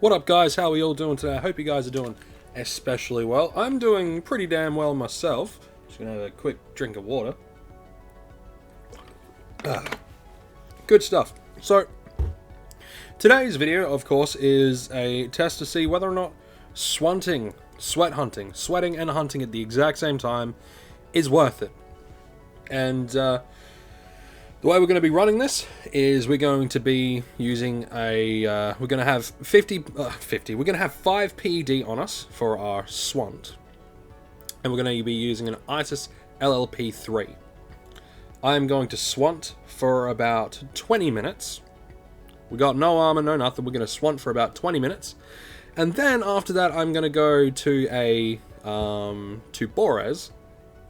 What up, guys? How are we all doing today? I hope you guys are doing especially well. I'm doing pretty damn well myself. Just gonna have a quick drink of water. Good stuff. So, today's video, of course, is a test to see whether or not sweating and hunting at the exact same time is worth it. And the way we're going to be running this is we're going to be using we're going to have 5 PED on us for our swant. And we're going to be using an ISIS LLP-3. I'm going to swant for about 20 minutes. We got no armor, no nothing. We're going to swant for about 20 minutes. And then after that, I'm going to go to Borez,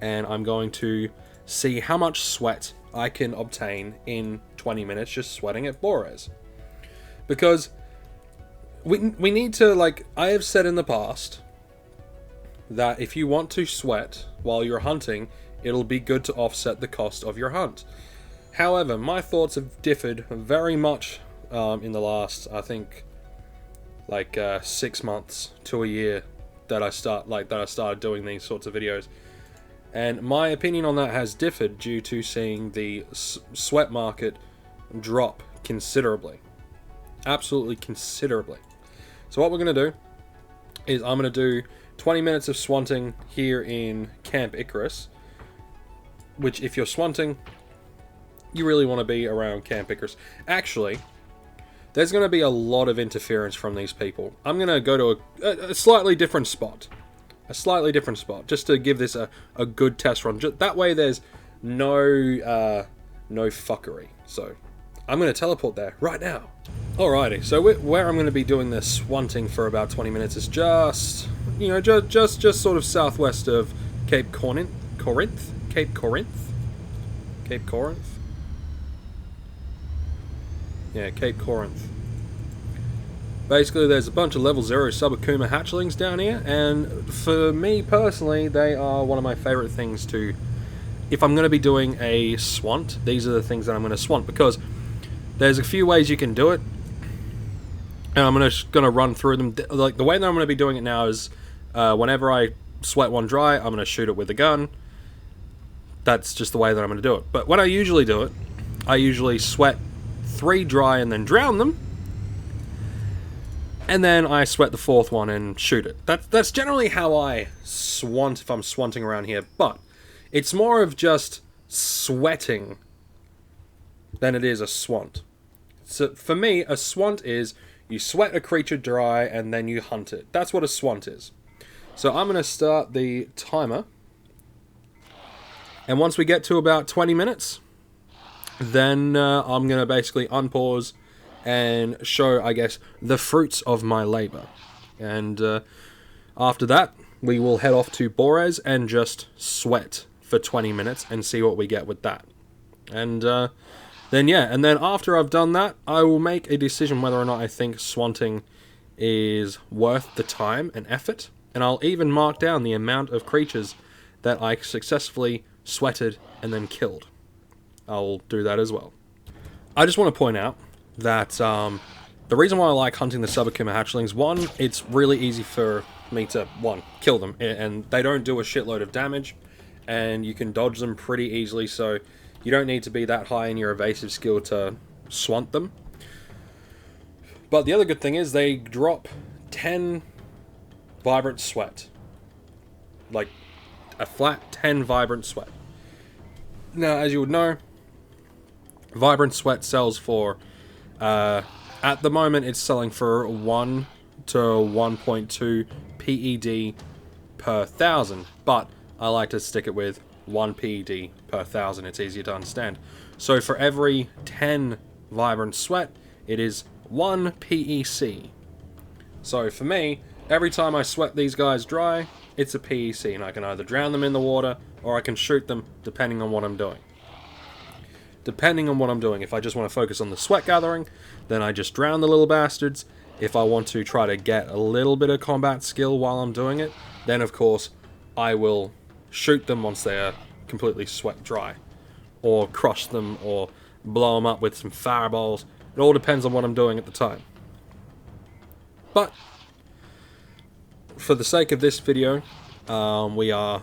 and I'm going to see how much sweat I can obtain in 20 minutes just sweating at Borez. Because we need to, like I have said in the past, that if you want to sweat while you're hunting, it'll be good to offset the cost of your hunt. However, my thoughts have differed very much in the last, I think, 6 months to a year that I started doing these sorts of videos. And my opinion on that has differed due to seeing the sweat market drop considerably. Absolutely considerably. So what we're going to do is I'm going to do 20 minutes of swanting here in Camp Icarus. Which, if you're swanting, you really want to be around Camp Icarus. Actually, there's going to be a lot of interference from these people. I'm going to go to a slightly different spot. Just to give this a good test run. That way there's no fuckery. So I'm going to teleport there right now. Alrighty, so where I'm going to be doing this swanting for about 20 minutes is just sort of southwest of Cape Corinth? Yeah, Cape Corinth. Basically, there's a bunch of level 0 Subakuma hatchlings down here, and for me personally, they are one of my favorite things to... If I'm going to be doing a swant, these are the things that I'm going to swant, because there's a few ways you can do it, and I'm just going to run through them. Like, the way that I'm going to be doing it now is, whenever I sweat one dry, I'm going to shoot it with a gun. That's just the way that I'm going to do it. But when I usually do it, I usually sweat 3 dry and then drown them, and then I sweat the 4th one and shoot it. That's generally how I swant if I'm swanting around here, but it's more of just sweating than it is a swant. So for me, a swant is you sweat a creature dry and then you hunt it. That's what a swant is. So I'm going to start the timer, and once we get to about 20 minutes, then I'm going to basically unpause and show, I guess, the fruits of my labor. And after that, we will head off to Borez and just sweat for 20 minutes and see what we get with that. And then after I've done that, I will make a decision whether or not I think swanting is worth the time and effort. And I'll even mark down the amount of creatures that I successfully sweated and then killed. I'll do that as well. I just want to point out that the reason why I like hunting the Subakuma hatchlings, one, it's really easy for me to, kill them, and they don't do a shitload of damage, and you can dodge them pretty easily, so you don't need to be that high in your evasive skill to swant them. But the other good thing is they drop 10 vibrant sweat. Like, a flat 10 vibrant sweat. Now, as you would know, vibrant sweat sells for, at the moment it's selling for 1 to 1.2 PED per 1,000, but I like to stick it with 1 PED per 1,000, it's easier to understand. So for every 10 vibrant sweat, it is 1 PEC. So for me, every time I sweat these guys dry, it's a PEC, and I can either drown them in the water, or I can shoot them, depending on what I'm doing. If I just want to focus on the sweat gathering, then I just drown the little bastards. If I want to try to get a little bit of combat skill while I'm doing it, then of course I will shoot them once they are completely sweat dry. Or crush them, or blow them up with some fireballs. It all depends on what I'm doing at the time. But for the sake of this video, we are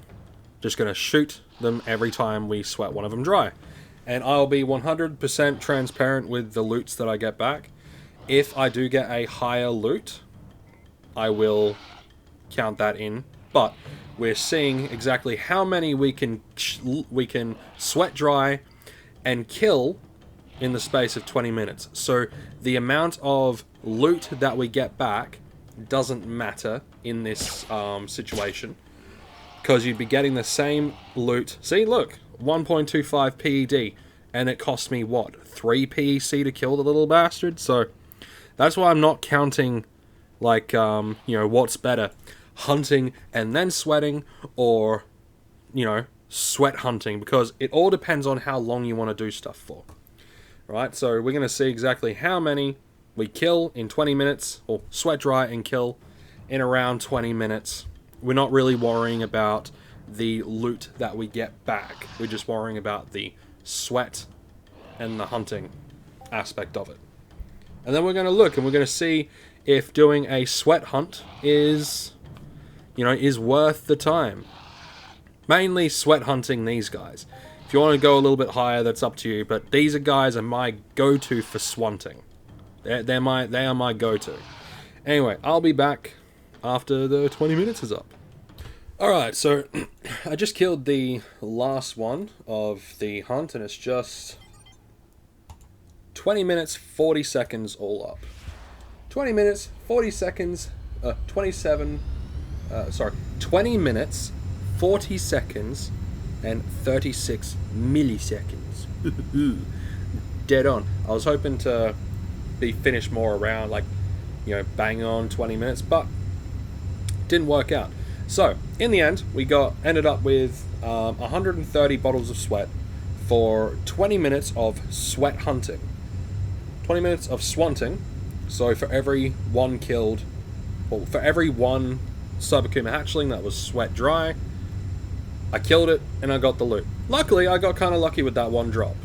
just going to shoot them every time we sweat one of them dry. And I'll be 100% transparent with the loots that I get back. If I do get a higher loot, I will count that in. But we're seeing exactly how many we can sweat dry and kill in the space of 20 minutes. So the amount of loot that we get back doesn't matter in this situation, because you'd be getting the same loot. See, look, 1.25 PED, and it cost me, what, 3 PEC to kill the little bastard? So that's why I'm not counting, like, you know, what's better, hunting and then sweating, or, you know, sweat hunting, because it all depends on how long you want to do stuff for. Right, so we're going to see exactly how many we kill in 20 minutes, or sweat dry and kill in around 20 minutes. We're not really worrying about the loot that we get back. We're just worrying about the sweat and the hunting aspect of it. And then we're going to look and we're going to see if doing a sweat hunt is, you know, is worth the time. Mainly sweat hunting these guys. If you want to go a little bit higher, that's up to you. But these guys are my go-to for swanting. They are my go-to. Anyway, I'll be back after the 20 minutes is up. Alright, so I just killed the last one of the hunt, and it's just 20 minutes, 40 seconds all up. 20 minutes, 40 seconds, 20 minutes, 40 seconds, and 36 milliseconds. Dead on. I was hoping to be finished more around, like, you know, bang on 20 minutes, but didn't work out. So, in the end, we ended up with 130 bottles of sweat for 20 minutes of sweat hunting. 20 minutes of swanting. So for every one killed, well, for every one Cyberkuma hatchling that was sweat dry, I killed it and I got the loot. Luckily, I got kind of lucky with that one drop.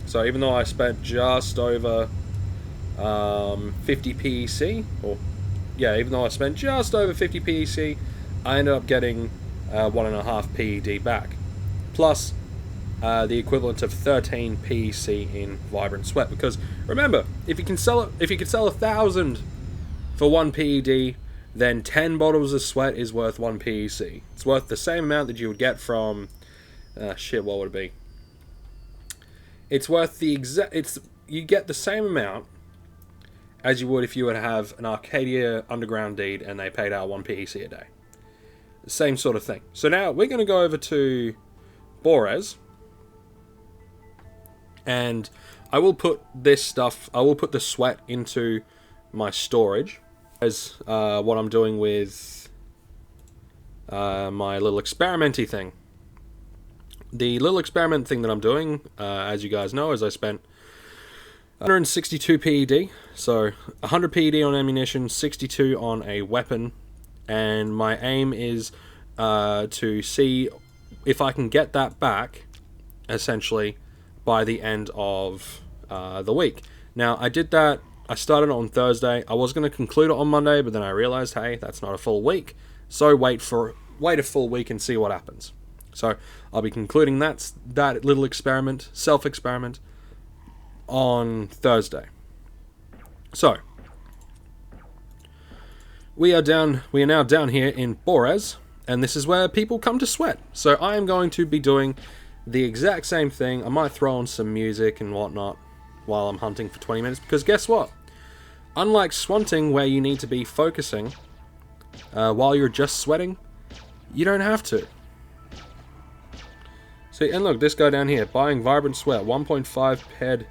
So even though I spent just over 50 PEC, or yeah, even though I spent just over 50 PEC, I ended up getting 1.5 PED back, plus the equivalent of 13 PEC in Vibrant Sweat. Because remember, if you could sell 1,000 for 1 PED, then 10 bottles of sweat is worth 1 PEC. It's worth the same amount that you would get from shit. What would it be? It's worth the exact. You get the same amount as you would if you would have an Arcadia Underground deed and they paid out 1 PEC a day. Same sort of thing. So now we're going to go over to Borez, and I will put this stuff, I will put the sweat into my storage as what I'm doing with my little experimenty thing. The little experiment thing that I'm doing, as you guys know, is I spent 162 PED, so 100 PED on ammunition, 62 on a weapon, and my aim is to see if I can get that back, essentially, by the end of the week. Now, I did that, I started on Thursday. I was going to conclude it on Monday, but then I realized, hey, that's not a full week, so wait a full week and see what happens. So I'll be concluding that little experiment, self-experiment, on Thursday. So we are now down here in Borez, and this is where people come to sweat. So I am going to be doing the exact same thing. I might throw on some music and whatnot while I'm hunting for 20 minutes, because guess what? Unlike swanting, where you need to be focusing while you're just sweating, you don't have to. See, and look, this guy down here, buying Vibrant Sweat, 1.5 PED,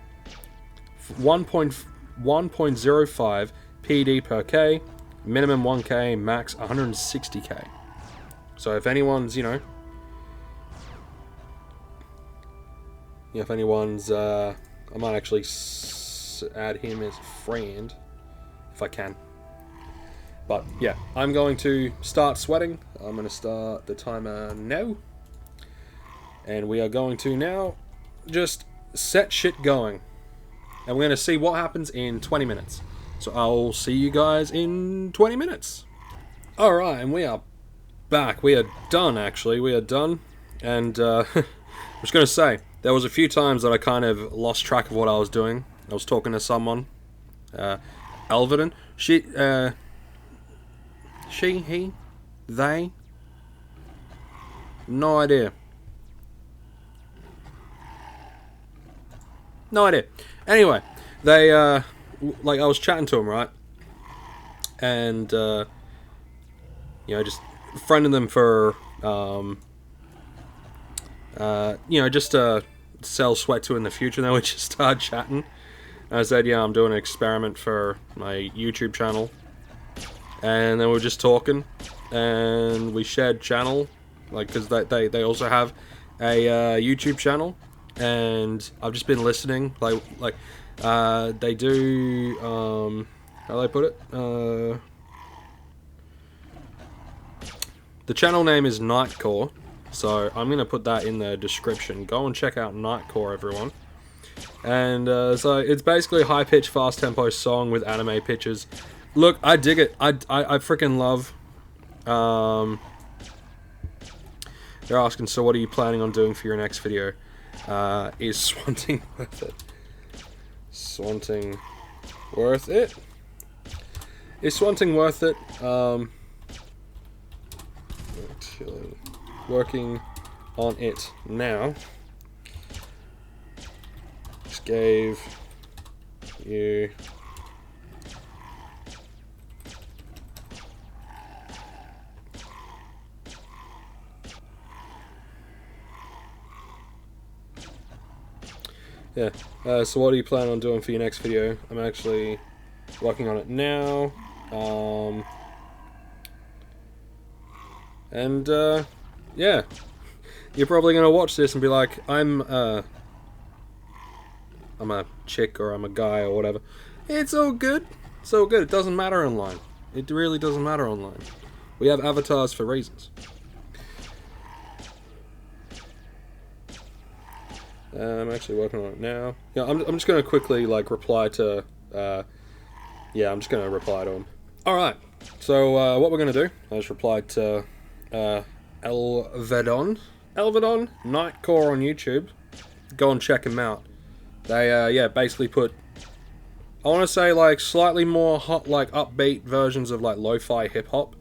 1.05 PD per K, minimum 1K, max 160K. So if anyone's, if anyone's, I might actually add him as a friend, if I can. But yeah, I'm going to start sweating. I'm going to start the timer now. And we are going to now just set shit going. And we're going to see what happens in 20 minutes. So I'll see you guys in 20 minutes. Alright, and we are back. We are done, actually. We are done. And I was going to say, there was a few times that I kind of lost track of what I was doing. I was talking to someone. Elvedon. She, he, they. No idea. No idea. Anyway, they, like, I was chatting to them, right? And, you know, just friending them for, you know, just to sell sweat to in the future. And then we just started chatting. And I said, yeah, I'm doing an experiment for my YouTube channel. And then we were just talking. And we shared channel. Like, because they also have a YouTube channel. And I've just been listening. Like they do, how do they put it? The channel name is Nightcore. So I'm going to put that in the description. Go and check out Nightcore, everyone. And so it's basically a high-pitched, fast-tempo song with anime pictures. Look, I dig it. I freaking love... They're asking, so what are you planning on doing for your next video? Is Swanting worth it? Swanting worth it? Is Swanting worth it? Actually, working on it now. Just gave you yeah, so what do you plan on doing for your next video? I'm actually working on it now. And, yeah. You're probably going to watch this and be like, I'm a chick or I'm a guy or whatever. It's all good. It's all good. It doesn't matter online. It really doesn't matter online. We have avatars for reasons. I'm actually working on it now. Yeah, I'm just going to quickly, like, reply to... yeah, I'm just going to reply to him. Alright, so what we're going to do, I just replied to Elvedon. Elvedon, Nightcore on YouTube. Go and check him out. They, yeah, basically put... I want to say, like, slightly more hot, like, upbeat versions of, like, lo-fi hip-hop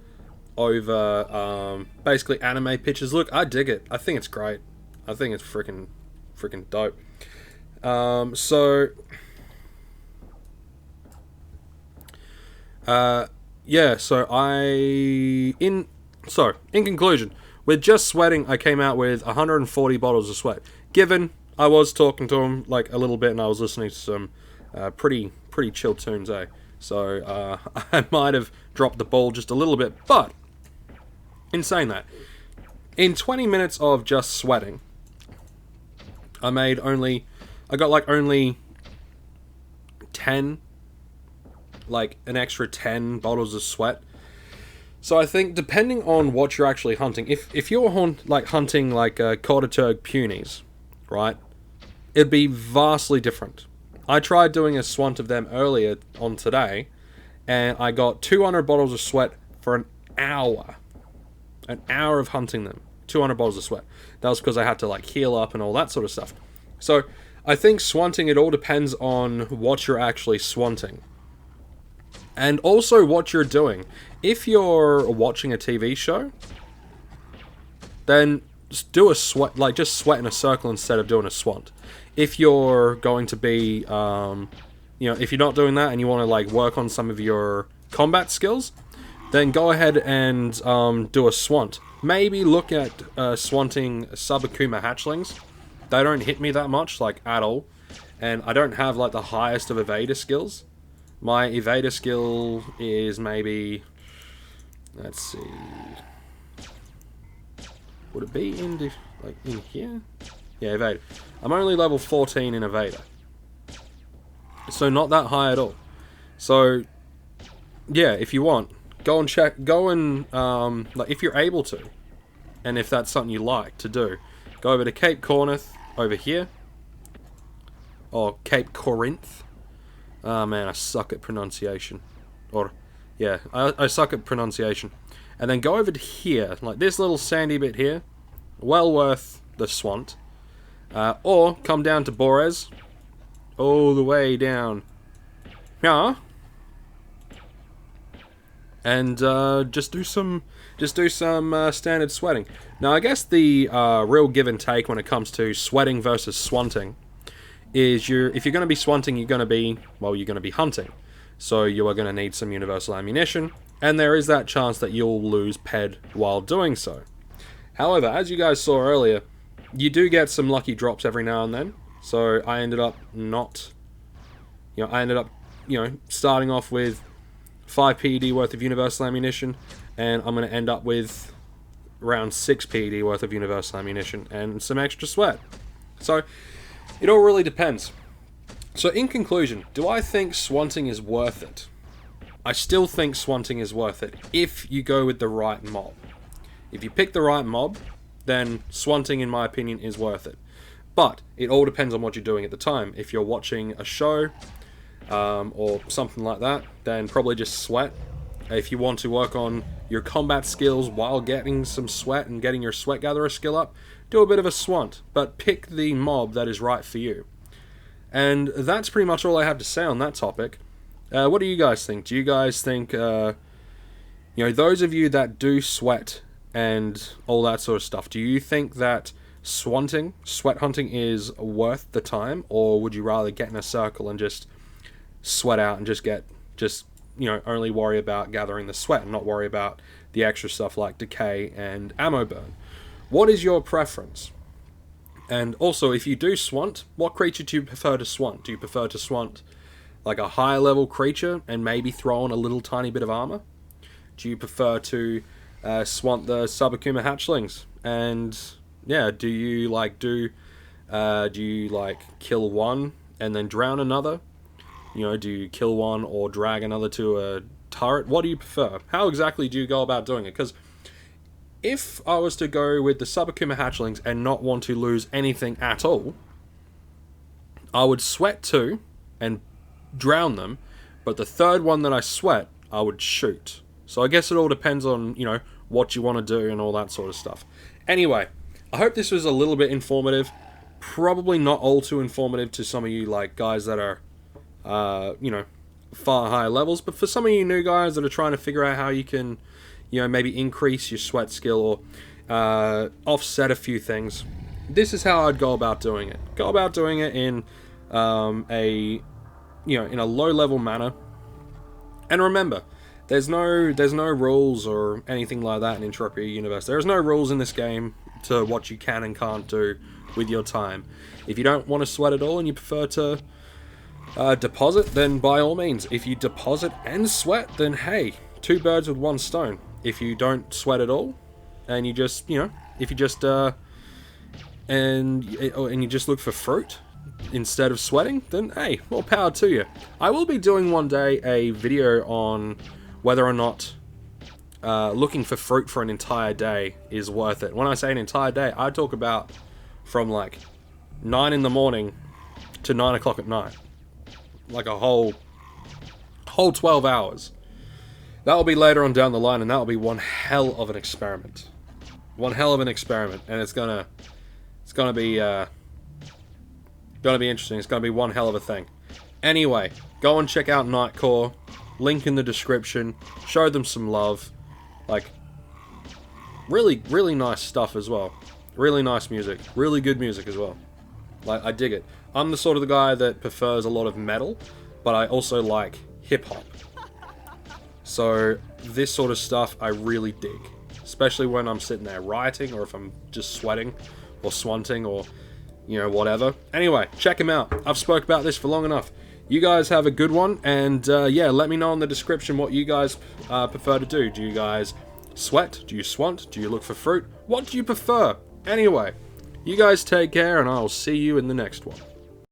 over, basically anime pictures. Look, I dig it. I think it's great. I think it's freaking dope. So yeah, so in conclusion, with Just Sweating, I came out with 140 bottles of sweat. Given I was talking to him like a little bit and I was listening to some pretty chill tunes, eh? So I might have dropped the ball just a little bit, but in saying that, in 20 minutes of Just Sweating, I got only 10, like an extra 10 bottles of sweat. So I think depending on what you're actually hunting, if you're hunting like Kordaturg Punies, right, it'd be vastly different. I tried doing a swant of them earlier on today, and I got 200 bottles of sweat for an hour. An hour of hunting them. 200 bottles of sweat. That was because I had to like heal up and all that sort of stuff. So I think swanting, it all depends on what you're actually swanting. And also what you're doing. If you're watching a TV show, then just do a sweat, like just sweat in a circle instead of doing a swant. If you're going to be, you know, if you're not doing that and you want to like work on some of your combat skills, then go ahead and do a swant. Maybe look at swanting Subakuma hatchlings. They don't hit me that much, like, at all. And I don't have, like, the highest of evader skills. My evader skill is maybe... Let's see... Would it be in here? Yeah, evader. I'm only level 14 in evader. So not that high at all. So, yeah, if you want... Go and, like, if you're able to, and if that's something you like to do, go over to Cape Cornith over here, or Cape Corinth, Oh man, I suck at pronunciation. Or, yeah, I suck at pronunciation. And then go over to here, like this little sandy bit here. Well worth the swant. Or come down to Borez. All the way down. Yeah. And just do some standard sweating. Now I guess the real give and take when it comes to sweating versus swanting is if you're going to be swanting, you're going to be hunting. So you are going to need some universal ammunition, and there is that chance that you'll lose PED while doing so. However, as you guys saw earlier, you do get some lucky drops every now and then. So I ended up starting off with 5 PED worth of universal ammunition, and I'm going to end up with around 6 PED worth of universal ammunition and some extra sweat. So it all really depends. So in conclusion, do I think swanting is worth it? I still think swanting is worth it if you go with the right mob. If you pick the right mob, then swanting, in my opinion, is worth it. But it all depends on what you're doing at the time. If you're watching a show or something like that, then probably just sweat. If you want to work on your combat skills while getting some sweat and getting your sweat gatherer skill up, do a bit of a swant, but pick the mob that is right for you. And that's pretty much all I have to say on that topic. What do you guys think? Do you guys think, those of you that do sweat and all that sort of stuff, do you think that sweat hunting is worth the time, or would you rather get in a circle and just sweat out and only worry about gathering the sweat and not worry about the extra stuff like decay and ammo burn? What is your preference? And also, if you do swant, what creature do you prefer to swant? Do you prefer to swant like a higher level creature and maybe throw on a little tiny bit of armor? Do you prefer to swant the Subakuma hatchlings? And yeah, do you kill one and then drown another? Do you kill one or drag another to a turret? What do you prefer? How exactly do you go about doing it? Because if I was to go with the Subakuma hatchlings and not want to lose anything at all, I would sweat 2 and drown them, but the third one that I sweat, I would shoot. So I guess it all depends on, what you want to do and all that sort of stuff. Anyway, I hope this was a little bit informative. Probably not all too informative to some of you guys that are far higher levels, but for some of you new guys that are trying to figure out how you can maybe increase your sweat skill or offset a few things, this is how I'd go about doing it. Go about doing it in in a low level manner. And remember, there's no rules or anything like that in Entropia Universe. There's no rules in this game to what you can and can't do with your time. If you don't want to sweat at all and you prefer to deposit, then by all means. If you deposit and sweat, then hey, 2 birds with 1 stone. If you don't sweat at all, and you just, if you just, and you just look for fruit instead of sweating, then hey, more power to you. I will be doing one day a video on whether or not looking for fruit for an entire day is worth it. When I say an entire day, I talk about from 9 in the morning to 9 o'clock at night. Like a whole 12 hours. That'll be later on down the line, and that'll be one hell of an experiment. One hell of an experiment, and it's gonna be interesting. It's gonna be one hell of a thing. Anyway, go and check out Nightcore. Link in the description. Show them some love. Really, really nice stuff as well. Really nice music. Really good music as well. I dig it. I'm the sort of the guy that prefers a lot of metal, but I also like hip-hop. So this sort of stuff I really dig. Especially when I'm sitting there writing, or if I'm just sweating, or swanting, or, whatever. Anyway, check him out. I've spoke about this for long enough. You guys have a good one, and yeah, let me know in the description what you guys prefer to do. Do you guys sweat? Do you swant? Do you look for fruit? What do you prefer? Anyway, you guys take care, and I'll see you in the next one.